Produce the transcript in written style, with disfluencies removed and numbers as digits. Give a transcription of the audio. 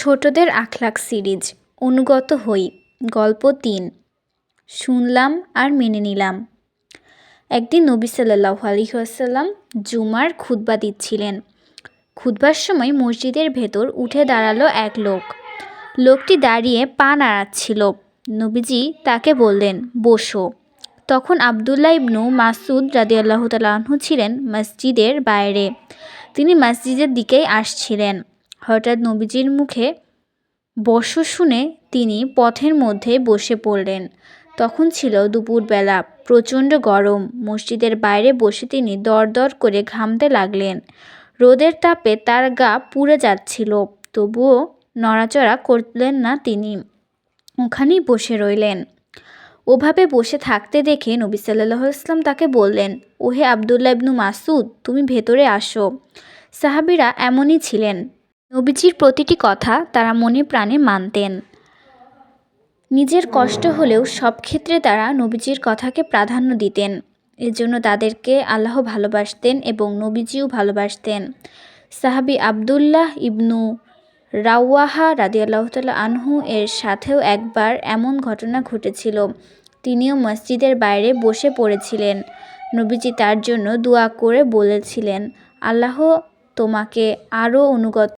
ছোটদের আখলাক সিরিজ অনুগত হই। গল্প ৩ শুনলাম আর মেনে নিলাম। একদিন নবী সাল্লাল্লাহু আলাইহি ওয়াসাল্লাম জুমার খুতবা দিচ্ছিলেন। খুতবার সময় মসজিদের ভেতর উঠে দাঁড়ালো এক লোক। লোকটি দাঁড়িয়ে পা নাড়াচ্ছিল। নবীজি তাকে বললেন, বসো। তখন আব্দুল্লাহ ইবনু মাসউদ রাদিয়াল্লাহু তাআলা আনহু ছিলেন মসজিদের বাইরে। তিনি মসজিদের দিকেই আসছিলেন। হঠাৎ নবীজির মুখে বসো শুনে তিনি পথের মধ্যে বসে পড়লেন। তখন ছিল দুপুরবেলা, প্রচণ্ড গরম। মসজিদের বাইরে বসে তিনি দরদর করে ঘামতে লাগলেন। রোদের তাপে তার গা পুড়ে যাচ্ছিল, তবুও নড়াচড়া করলেন না তিনি, ওখানেই বসে রইলেন। ওভাবে বসে থাকতে দেখে নবী সাল্লাল্লাহু আলাইহি ওয়াসাল্লাম তাকে বললেন, ওহে আব্দুল্লাহ ইবনু মাসউদ, তুমি ভেতরে আসো। সাহাবীরা এমনই ছিলেন। নবীজির প্রতিটি কথা তারা মনে প্রাণে মানতেন। নিজের কষ্ট হলেও সব ক্ষেত্রে তারা নবীজির কথাকে প্রাধান্য দিতেন। এজন্য তাদেরকে আল্লাহ ভালোবাসতেন এবং নবীজিও ভালোবাসতেন। সাহাবী আব্দুল্লাহ ইবনু রাওয়াহা রাদিয়াল্লাহু তাআলা আনহু এর সাথেও একবার এমন ঘটনা ঘটেছিল। তিনিও মসজিদের বাইরে বসে পড়েছিলেন। নবীজি তার জন্য দোয়া করে বলেছিলেন, আল্লাহ তোমাকে আরও অনুগত